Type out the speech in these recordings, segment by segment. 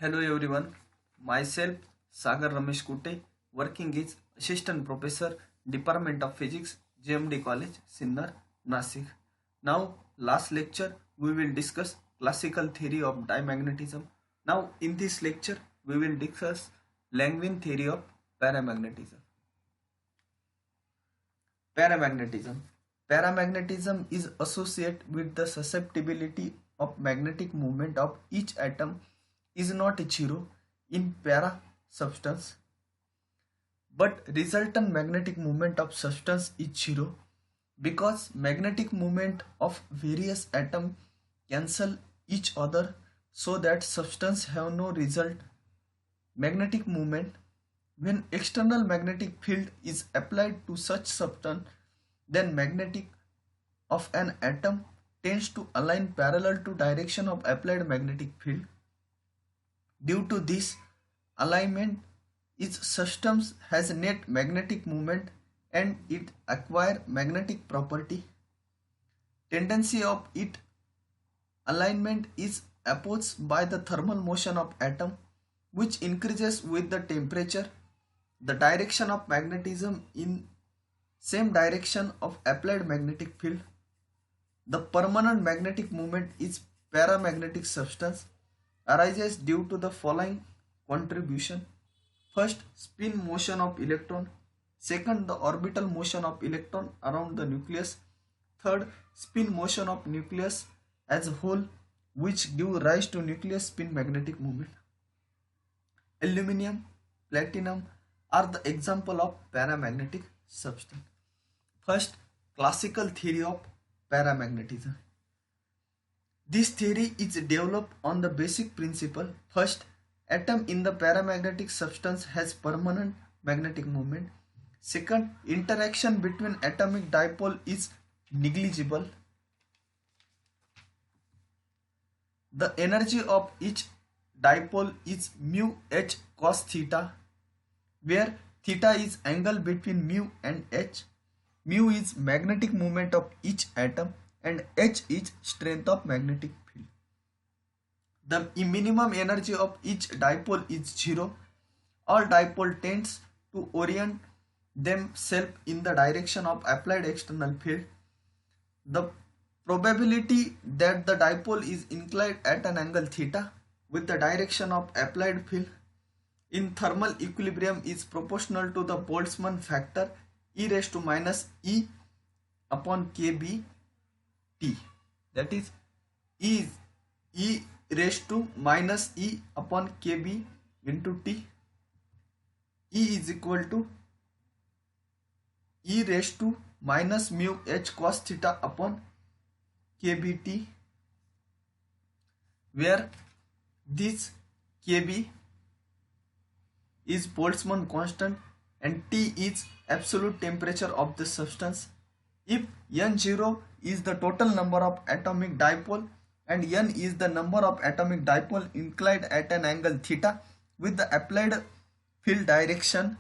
Hello everyone, myself Sagar Ramesh Kute, working as Assistant Professor, Department of Physics, JMD College, Sinnar, Nasik. Now, last lecture, we will discuss classical theory of diamagnetism. Now, in this lecture, we will discuss Langevin theory of paramagnetism. Paramagnetism. Paramagnetism is associated with the susceptibility of magnetic movement of each atom is not zero in para substance, but resultant magnetic movement of substance is zero because magnetic movement of various atoms cancel each other so that substance have no result magnetic movement. When external magnetic field is applied to such substance, then magnetic of an atom tends to align parallel to direction of applied magnetic field. Due to this alignment, each substance has net magnetic moment and it acquire magnetic property. Tendency of its alignment is opposed by the thermal motion of atom, which increases with the temperature. The direction of magnetism in same direction of applied magnetic field. The permanent magnetic moment is paramagnetic substance arises due to the following contribution. First, spin motion of electron. Second, the orbital motion of electron around the nucleus. Third, spin motion of nucleus as a whole, which give rise to nucleus spin magnetic moment. Aluminium, platinum are the example of paramagnetic substance. First, classical theory of paramagnetism. This theory is developed on the basic principle. First, atom in the paramagnetic substance has permanent magnetic moment. Second, interaction between atomic dipole is negligible. The energy of each dipole is mu h cos theta, where theta is angle between mu and h. Mu is magnetic moment of each atom and h is strength of magnetic field. The minimum energy of each dipole is 0. All dipole tends to orient themselves in the direction of applied external field. The probability that the dipole is inclined at an angle theta with the direction of applied field in thermal equilibrium is proportional to the Boltzmann factor e raised to minus e upon kb t, that is e raised to minus e upon kb into t. E is equal to e raised to minus mu h cos theta upon kbt, where this kb is Boltzmann constant and T is absolute temperature of the substance. If N0 is the total number of atomic dipole and N is the number of atomic dipole inclined at an angle theta with the applied field direction,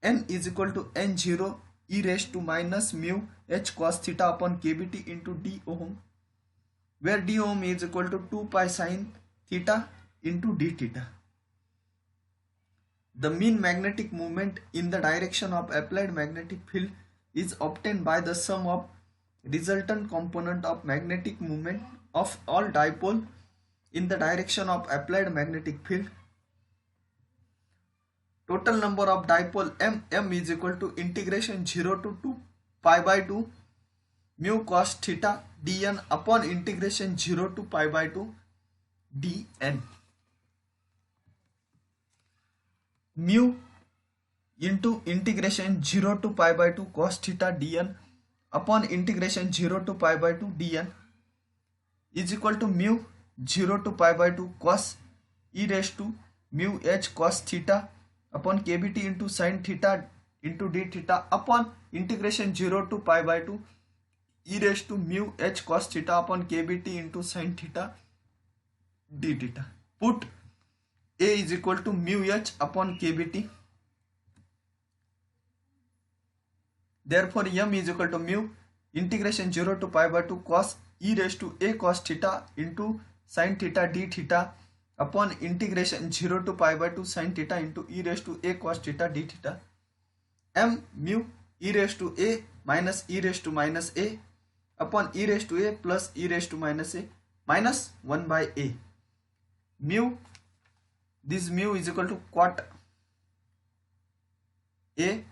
N is equal to N0 e raised to minus mu h cos theta upon kbt into d ohm, where d ohm is equal to 2 pi sin theta into d theta. The mean magnetic moment in the direction of applied magnetic field is obtained by the sum of resultant component of magnetic moment of all dipole in the direction of applied magnetic field. Total number of dipole m is equal to integration 0 to 2 pi by 2 mu cos theta dn upon integration 0 to pi by 2 dn. Mu into integration 0 to pi by 2 cos theta dn upon integration 0 to pi by 2 dn is equal to mu 0 to pi by 2 cos e raised to mu h cos theta upon kbt into sin theta into d theta upon integration 0 to pi by 2 e raised to mu h cos theta upon kbt into sin theta d theta. Put A is equal to mu h upon kbt. Therefore, m is equal to mu integration 0 to pi by 2 cos e raised to a cos theta into sin theta d theta upon integration 0 to pi by 2 sin theta into e raised to a cos theta d theta, m mu e raised to a minus e raised to minus a upon e raised to a plus e raised to minus a minus 1 by a. Mu, this mu is equal to quat a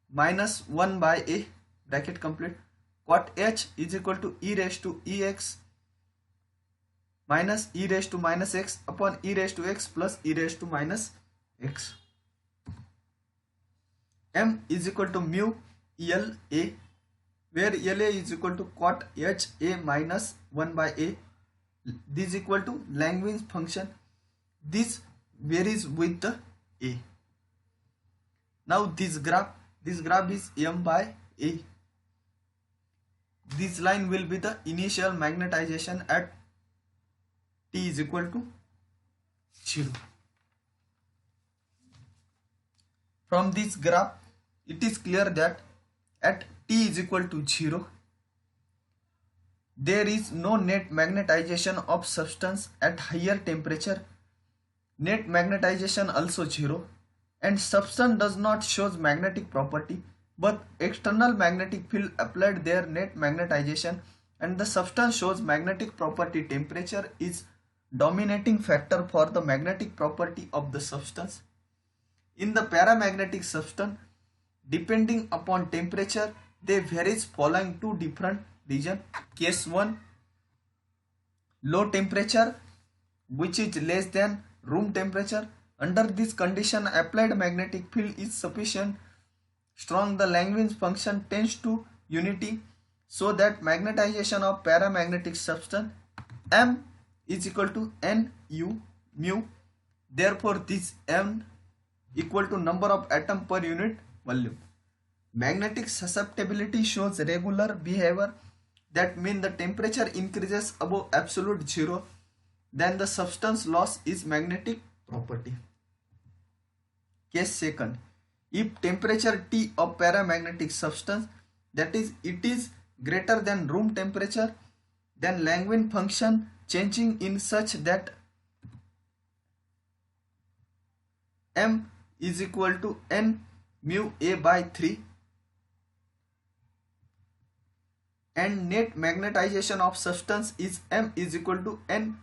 minus 1 by a bracket complete. Quat h is equal to e raised to ex minus e raised to minus x upon e raised to x plus e raised to minus x. M is equal to mu LA, where LA is equal to quat h a minus 1 by a. This is equal to Lagrange function. This varies with the a. Now this graph is m by a. This line will be the initial magnetization at t is equal to 0. From this graph, it is clear that at t is equal to 0, there is no net magnetization of substance at higher temperature. Net magnetization also 0, and substance does not show magnetic property, but external magnetic field applied their net magnetization, and the substance shows magnetic property. Temperature is dominating factor for the magnetic property of the substance. In the paramagnetic substance, depending upon temperature, they varies following two different regions. Case 1, low temperature, which is less than room temperature. Under this condition, applied magnetic field is sufficient strong. The Lagrange function tends to unity, so that magnetization of paramagnetic substance m is equal to n u mu. Therefore, this m equal to number of atom per unit volume. Magnetic susceptibility shows regular behavior. That means the temperature increases above absolute 0, then the substance loss is magnetic property. Case 2, if temperature T of paramagnetic substance, that is, it is greater than room temperature, then Lagrange function changing in such that m is equal to n mu a by 3, and net magnetization of substance is m is equal to n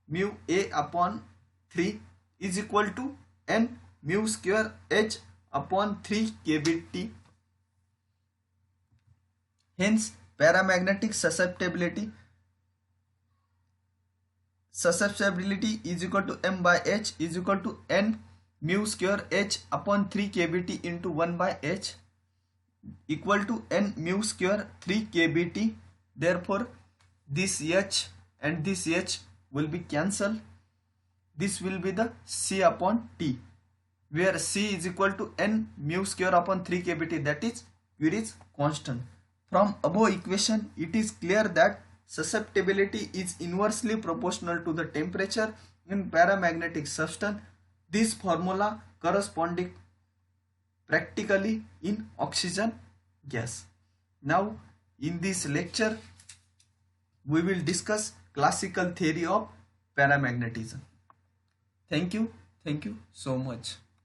mu a upon 3 is equal to n mu square h upon 3 kBt. Hence, paramagnetic susceptibility is equal to m by h is equal to n mu square h upon 3 kBt into 1 by h equal to n mu square 3 kBt. Therefore, this h and this h will be cancelled. This will be the C upon T, where C is equal to n mu square upon 3 kBt, that is, it is constant. From above equation, it is clear that susceptibility is inversely proportional to the temperature in paramagnetic substance. This formula corresponding practically in oxygen gas. Now, in this lecture, we will discuss classical theory of paramagnetism. Thank you so much.